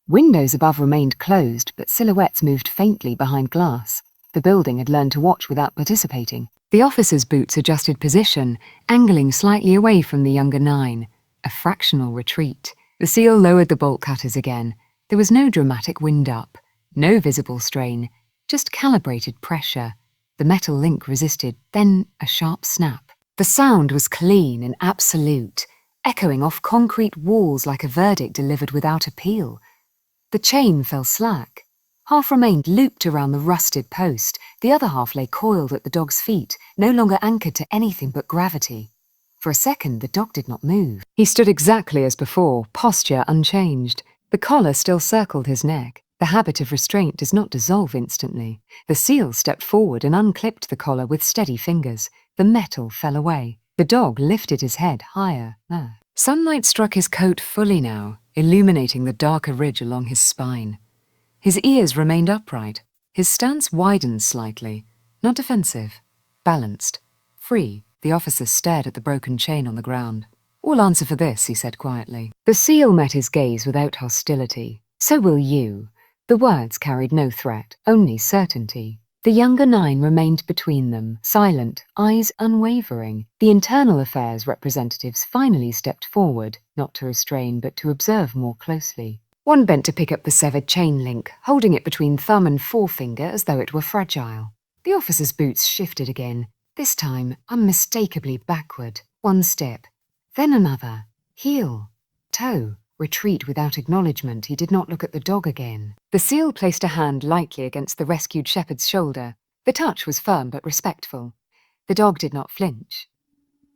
Windows above remained closed, but silhouettes moved faintly behind glass. The building had learned to watch without participating. The officer's boots adjusted position, angling slightly away from the younger 9. A fractional retreat. The SEAL lowered the bolt cutters again. There was no dramatic wind-up, no visible strain, just calibrated pressure. The metal link resisted, then a sharp snap. The sound was clean and absolute, echoing off concrete walls like a verdict delivered without appeal. The chain fell slack. Half remained looped around the rusted post, the other half lay coiled at the dog's feet, no longer anchored to anything but gravity. For a second, the dog did not move. He stood exactly as before, posture unchanged. The collar still circled his neck. The habit of restraint does not dissolve instantly. The seal stepped forward and unclipped the collar with steady fingers. The metal fell away. The dog lifted his head higher. Sunlight struck his coat fully now, illuminating the darker ridge along his spine. His ears remained upright. His stance widened slightly. Not defensive. Balanced. Free. The officer stared at the broken chain on the ground. "We'll answer for this," he said quietly. The seal met his gaze without hostility. "So will you." The words carried no threat, only certainty. The younger 9 remained between them, silent, eyes unwavering. The internal affairs representatives finally stepped forward, not to restrain but to observe more closely. One bent to pick up the severed chain link, holding it between thumb and forefinger as though it were fragile. The officer's boots shifted again, this time unmistakably backward. One step, then another. Heel, toe. Retreat without acknowledgement. He did not look at the dog again. The seal placed a hand lightly against the rescued shepherd's shoulder. The touch was firm but respectful. The dog did not flinch.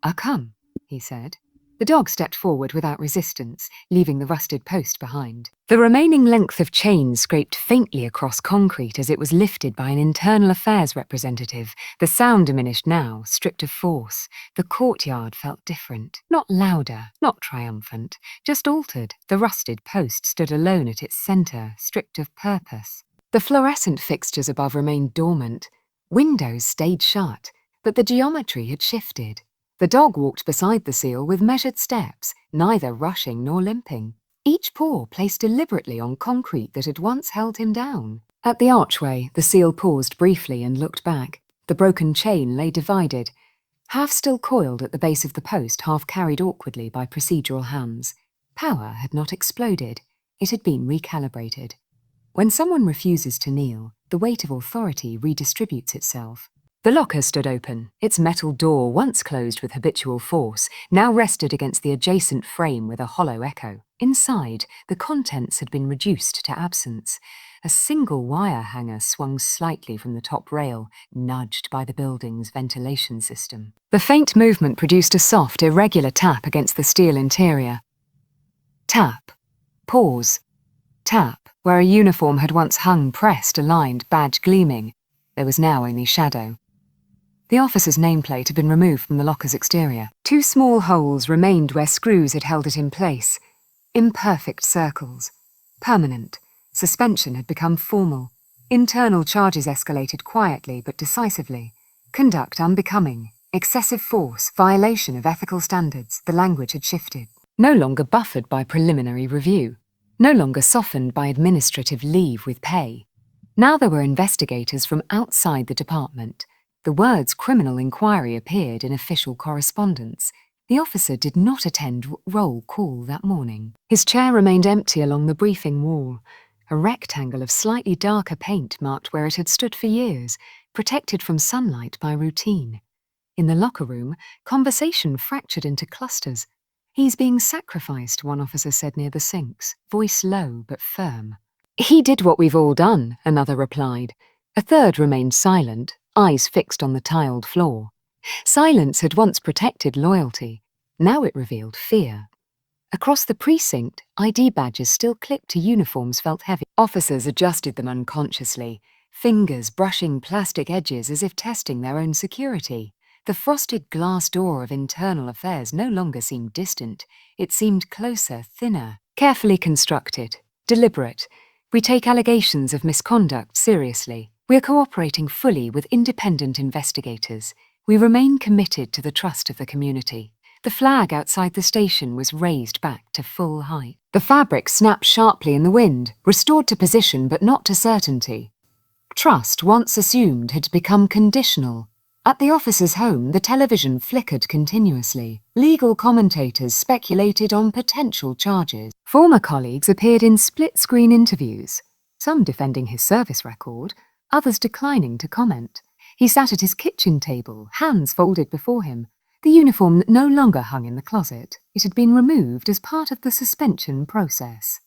"Ah, come," he said. The dog stepped forward without resistance, leaving the rusted post behind. The remaining length of chain scraped faintly across concrete as it was lifted by an internal affairs representative. The sound diminished now, stripped of force. The courtyard felt different. Not louder, not triumphant, just altered. The rusted post stood alone at its centre, stripped of purpose. The fluorescent fixtures above remained dormant. Windows stayed shut, but the geometry had shifted. The dog walked beside the seal with measured steps, neither rushing nor limping. Each paw placed deliberately on concrete that had once held him down. At the archway, the seal paused briefly and looked back. The broken chain lay divided, half still coiled at the base of the post, half carried awkwardly by procedural hands. Power had not exploded. It had been recalibrated. When someone refuses to kneel, the weight of authority redistributes itself. The locker stood open. Its metal door, once closed with habitual force, now rested against the adjacent frame with a hollow echo. Inside, the contents had been reduced to absence. A single wire hanger swung slightly from the top rail, nudged by the building's ventilation system. The faint movement produced a soft, irregular tap against the steel interior. Tap. Pause. Tap, where a uniform had once hung pressed, aligned, badge gleaming. There was now only shadow. The officer's nameplate had been removed from the locker's exterior. 2 small holes remained where screws had held it in place. Imperfect circles. Permanent. Suspension had become formal. Internal charges escalated quietly but decisively. Conduct unbecoming. Excessive force. Violation of ethical standards. The language had shifted. No longer buffered by preliminary review. No longer softened by administrative leave with pay. Now there were investigators from outside the department. The words criminal inquiry appeared in official correspondence. The officer did not attend roll call that morning. His chair remained empty along the briefing wall. A rectangle of slightly darker paint marked where it had stood for years, protected from sunlight by routine. In the locker room, conversation fractured into clusters. "He's being sacrificed," one officer said near the sinks, voice low but firm. "He did what we've all done," another replied. A third remained silent, eyes fixed on the tiled floor. Silence had once protected loyalty. Now it revealed fear. Across the precinct, ID badges still clipped to uniforms felt heavy. Officers adjusted them unconsciously, fingers brushing plastic edges as if testing their own security. The frosted glass door of internal affairs no longer seemed distant. It seemed closer, thinner, carefully constructed, deliberate. "We take allegations of misconduct seriously. We are cooperating fully with independent investigators. We remain committed to the trust of the community." The flag outside the station was raised back to full height. The fabric snapped sharply in the wind, restored to position but not to certainty. Trust, once assumed, had become conditional. At the officer's home, the television flickered continuously. Legal commentators speculated on potential charges. Former colleagues appeared in split-screen interviews, some defending his service record, others declining to comment. He sat at his kitchen table, hands folded before him. The uniform no longer hung in the closet. It had been removed as part of the suspension process.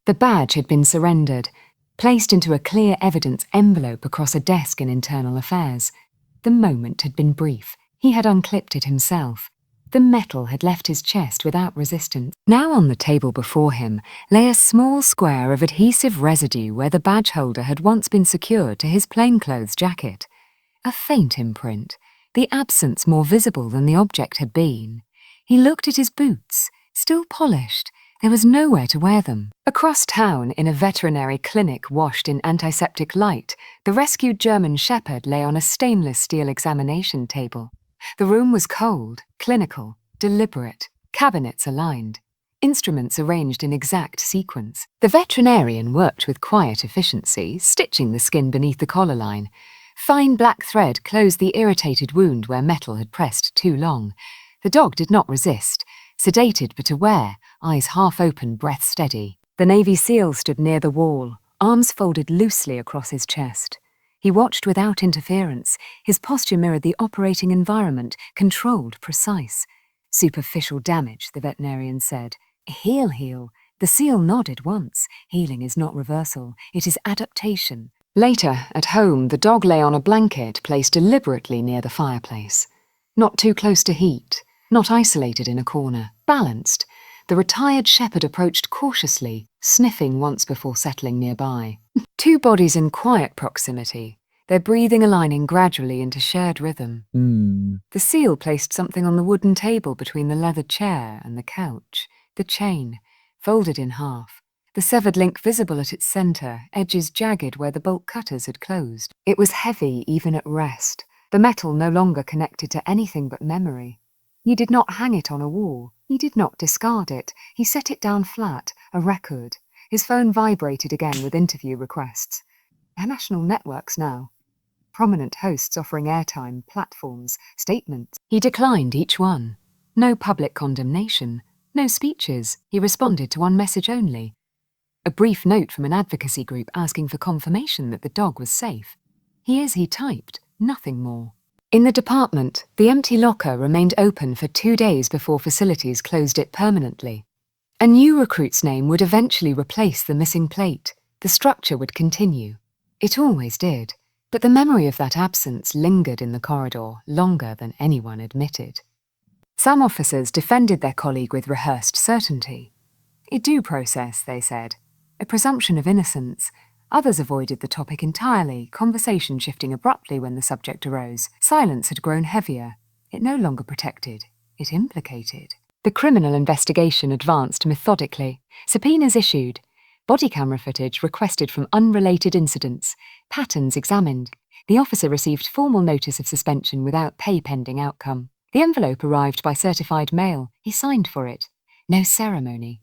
The badge had been surrendered. placed into a clear evidence envelope across a desk in internal affairs. The moment had been brief. He had unclipped it himself. The metal had left his chest without resistance. Now on the table before him lay a small square of adhesive residue where the badge holder had once been secured to his plainclothes jacket. A faint imprint, the absence more visible than the object had been. He looked at his boots, still polished. There was nowhere to wear them. Across town, in a veterinary clinic washed in antiseptic light, the rescued German shepherd lay on a stainless steel examination table. The room was cold, clinical, deliberate, cabinets aligned, instruments arranged in exact sequence. The veterinarian worked with quiet efficiency, stitching the skin beneath the collar line. Fine black thread closed the irritated wound where metal had pressed too long. The dog did not resist, sedated but aware, eyes half open, breath steady. The Navy SEAL stood near the wall, arms folded loosely across his chest. He watched without interference. His posture mirrored the operating environment, controlled, precise. Superficial damage, the veterinarian said. Heal. The SEAL nodded once. Healing is not reversal, it is adaptation. Later, at home, the dog lay on a blanket placed deliberately near the fireplace. Not too close to heat, not isolated in a corner, balanced. The retired shepherd approached cautiously, sniffing once before settling nearby. Two bodies in quiet proximity, their breathing aligning gradually into shared rhythm. The SEAL placed something on the wooden table between the leather chair and the couch, the chain, folded in half. The severed link visible at its centre, edges jagged where the bolt cutters had closed. It was heavy even at rest, the metal no longer connected to anything but memory. He did not hang it on a wall. He did not discard it. He set it down flat, a record. His phone vibrated again with interview requests. National networks now. Prominent hosts offering airtime, platforms, statements. He declined each one. No public condemnation, no speeches. He responded to one message only. A brief note from an advocacy group asking for confirmation that the dog was safe. He typed, nothing more. In the department, the empty locker remained open for 2 days before facilities closed it permanently. A new recruit's name would eventually replace the missing plate. The structure would continue. It always did, but the memory of that absence lingered in the corridor longer than anyone admitted. Some officers defended their colleague with rehearsed certainty. A due process, they said, a presumption of innocence. Others avoided the topic entirely, conversation shifting abruptly when the subject arose. Silence had grown heavier. It no longer protected, it implicated. The criminal investigation advanced methodically. Subpoenas issued. Body camera footage requested from unrelated incidents. Patterns examined. The officer received formal notice of suspension without pay pending outcome. The envelope arrived by certified mail. He signed for it. No ceremony.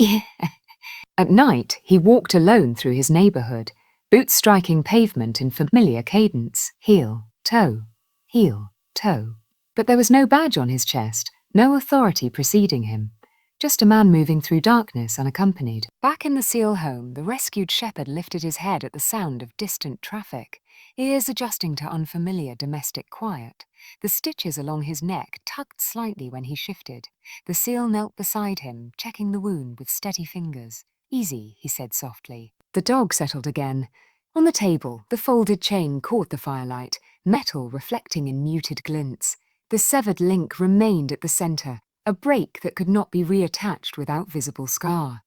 At night, he walked alone through his neighbourhood, boots striking pavement in familiar cadence. Heel, toe, heel, toe. But there was no badge on his chest, no authority preceding him. Just a man moving through darkness unaccompanied. Back in the SEAL home, the rescued shepherd lifted his head at the sound of distant traffic, ears adjusting to unfamiliar domestic quiet. The stitches along his neck tugged slightly when he shifted. The SEAL knelt beside him, checking the wound with steady fingers. Easy, he said softly. The dog settled again. On the table, the folded chain caught the firelight, metal reflecting in muted glints. The severed link remained at the centre, a break that could not be reattached without visible scar.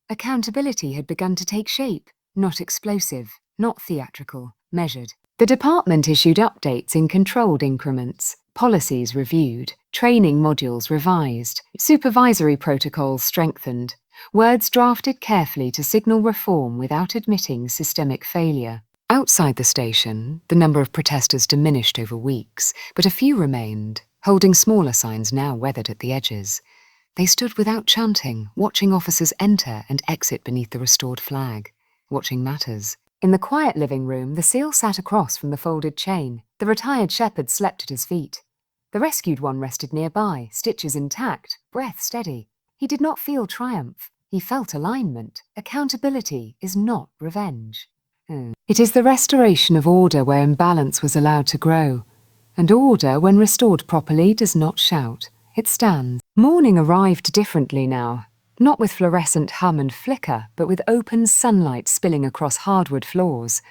Accountability had begun to take shape, not explosive, not theatrical, measured. The department issued updates in controlled increments, policies reviewed, training modules revised, supervisory protocols strengthened, words drafted carefully to signal reform without admitting systemic failure. Outside the station, the number of protesters diminished over weeks, but a few remained, holding smaller signs now weathered at the edges. They stood without chanting, watching officers enter and exit beneath the restored flag. Watching matters. In the quiet living room, the SEAL sat across from the folded chain. The retired shepherd slept at his feet. The rescued one rested nearby, stitches intact, breath steady. He did not feel triumph. He felt alignment. Accountability is not revenge. It is the restoration of order where imbalance was allowed to grow. And order, when restored properly, does not shout. It stands. Morning arrived differently now. not with fluorescent hum and flicker, but with open sunlight spilling across hardwood floors.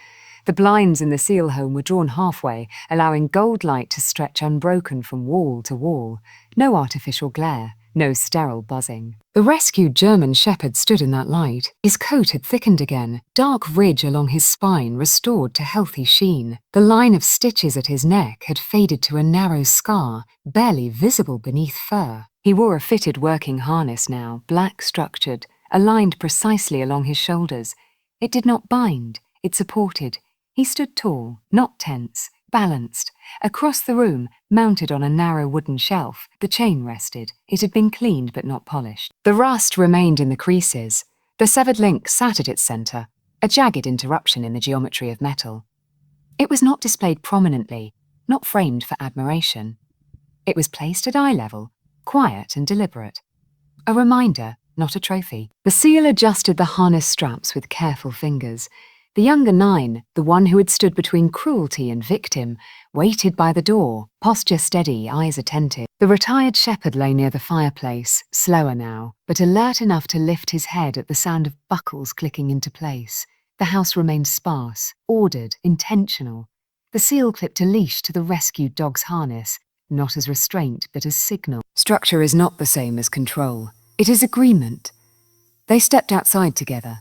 The blinds in the seal home were drawn halfway, allowing gold light to stretch unbroken from wall to wall. No artificial glare, no sterile buzzing. The rescued German shepherd stood in that light. His coat had thickened again, dark ridge along his spine restored to healthy sheen. The line of stitches at his neck had faded to a narrow scar, barely visible beneath fur. He wore a fitted working harness now, black structured, aligned precisely along his shoulders. It did not bind, it supported. He stood tall, not tense, balanced. Across the room, mounted on a narrow wooden shelf, the chain rested. It had been cleaned but not polished. The rust remained in the creases. The severed link sat at its centre, a jagged interruption in the geometry of metal. It was not displayed prominently, not framed for admiration. It was placed at eye level, quiet and deliberate. A reminder, not a trophy. The seal adjusted the harness straps with careful fingers. The younger 9, the one who had stood between cruelty and victim, waited by the door, posture steady, eyes attentive. The retired shepherd lay near the fireplace, slower now, but alert enough to lift his head at the sound of buckles clicking into place. The house remained sparse, ordered, intentional. The seal clipped a leash to the rescued dog's harness, not as restraint but as signal. Structure is not the same as control. It is agreement. They stepped outside together.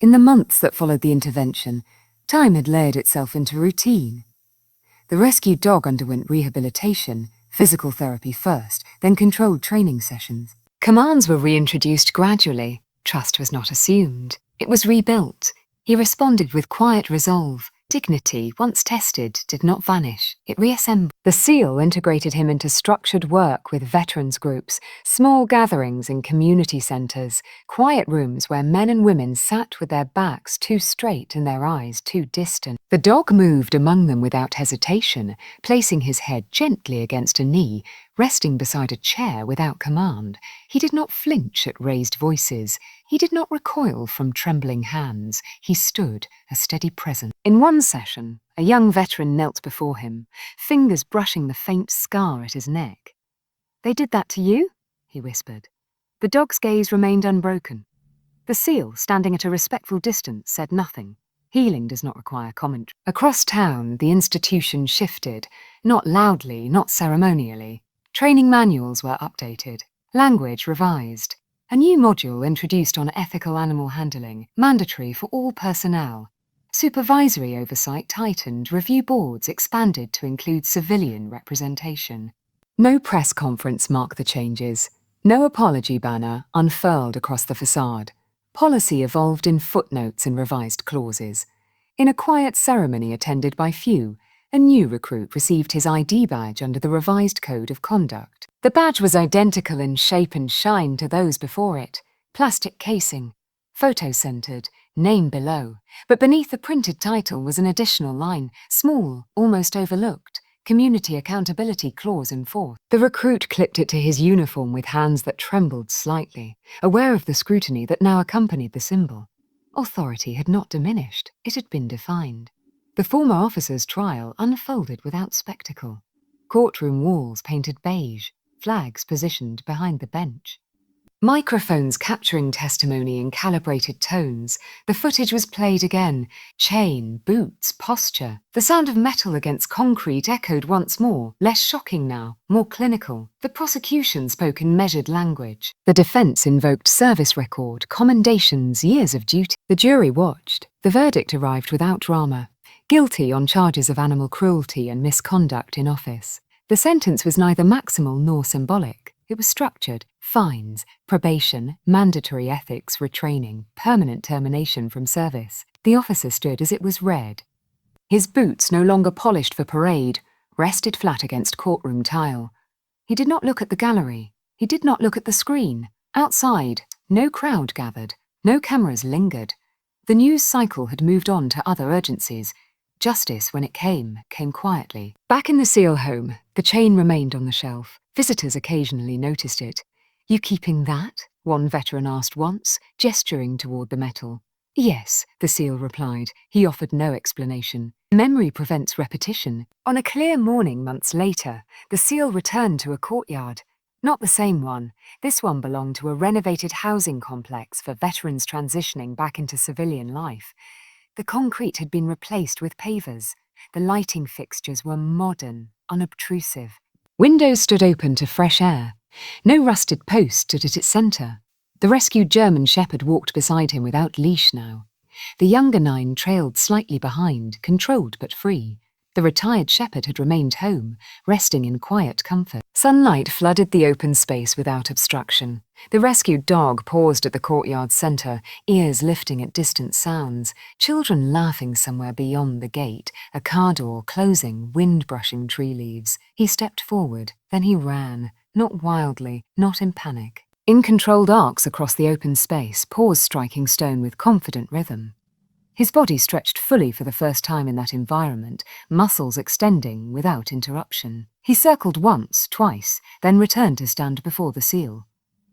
In the months that followed the intervention, time had layered itself into routine. The rescued dog underwent rehabilitation, physical therapy first, then controlled training sessions. Commands were reintroduced gradually. Trust was not assumed. It was rebuilt. He responded with quiet resolve. Dignity, once tested, did not vanish. It reassembled. The seal integrated him into structured work with veterans groups, small gatherings in community centres, quiet rooms where men and women sat with their backs too straight and their eyes too distant. The dog moved among them without hesitation, placing his head gently against a knee, resting beside a chair without command. He did not flinch at raised voices. He did not recoil from trembling hands. He stood, a steady presence. In one session, a young veteran knelt before him, fingers brushing the faint scar at his neck. "They did that to you?" he whispered. The dog's gaze remained unbroken. The seal, standing at a respectful distance, said nothing. Healing does not require commentary. Across town, the institution shifted, not loudly, not ceremonially. Training manuals were updated, language revised. A new module introduced on ethical animal handling, mandatory for all personnel. Supervisory oversight tightened, review boards expanded to include civilian representation. No press conference marked the changes. No apology banner unfurled across the facade. Policy evolved in footnotes and revised clauses. In a quiet ceremony attended by few, a new recruit received his ID badge under the revised code of conduct. The badge was identical in shape and shine to those before it. Plastic casing, photo-centered, name below. But beneath the printed title was an additional line, small, almost overlooked. Community accountability clause enforced. The recruit clipped it to his uniform with hands that trembled slightly, aware of the scrutiny that now accompanied the symbol. Authority had not diminished, it had been defined. The former officer's trial unfolded without spectacle. Courtroom walls painted beige, flags positioned behind the bench. Microphones capturing testimony in calibrated tones. The footage was played again. Chain, boots, posture. The sound of metal against concrete echoed once more, less shocking now, more clinical. The prosecution spoke in measured language. The defense invoked service record, commendations, years of duty. The jury watched. The verdict arrived without drama. Guilty on charges of animal cruelty and misconduct in office. The sentence was neither maximal nor symbolic. It was structured. Fines, probation, mandatory ethics retraining, permanent termination from service. The officer stood as it was read. His boots, no longer polished for parade, rested flat against courtroom tile. He did not look at the gallery. He did not look at the screen. Outside, no crowd gathered. No cameras lingered. The news cycle had moved on to other urgencies. Justice, when it came quietly. Back in the seal home, the chain remained on the shelf. Visitors occasionally noticed it. "You keeping that?" one veteran asked once, gesturing toward the metal. "Yes," the seal replied. He offered no explanation. Memory prevents repetition. On a clear morning months later, the seal returned to a courtyard. Not the same one. This one belonged to a renovated housing complex for veterans transitioning back into civilian life. The concrete had been replaced with pavers. The lighting fixtures were modern, unobtrusive. Windows stood open to fresh air. No rusted post stood at its centre. The rescued German shepherd walked beside him without leash now. The younger 9 trailed slightly behind, controlled but free. The retired shepherd had remained home, resting in quiet comfort. Sunlight flooded the open space without obstruction. The rescued dog paused at the courtyard's centre, ears lifting at distant sounds, children laughing somewhere beyond the gate, a car door closing, wind brushing tree leaves. He stepped forward, then he ran, not wildly, not in panic. In controlled arcs across the open space, paws striking stone with confident rhythm. His body stretched fully for the first time in that environment, muscles extending without interruption. He circled once, twice, then returned to stand before the seal.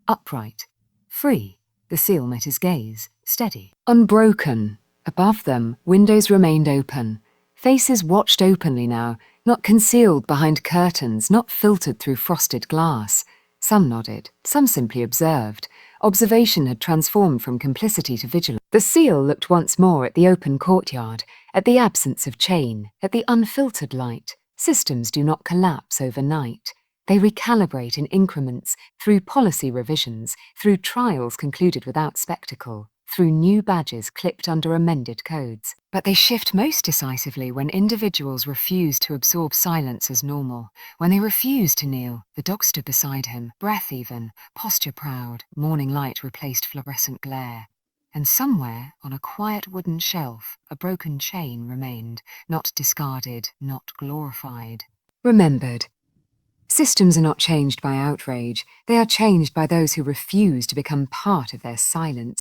Upright, free, the seal met his gaze, steady. Unbroken. Above them, windows remained open. Faces watched openly now, not concealed behind curtains, not filtered through frosted glass. Some nodded, some simply observed. Observation had transformed from complicity to vigilance. The seal looked once more at the open courtyard, at the absence of chain, at the unfiltered light. Systems do not collapse overnight. They recalibrate in increments, through policy revisions, through trials concluded without spectacle, through new badges clipped under amended codes. But they shift most decisively when individuals refuse to absorb silence as normal. When they refuse to kneel, the dog stood beside him, breath even, posture proud, morning light replaced fluorescent glare. And somewhere, on a quiet wooden shelf, a broken chain remained, not discarded, not glorified. Remembered. Systems are not changed by outrage. They are changed by those who refuse to become part of their silence.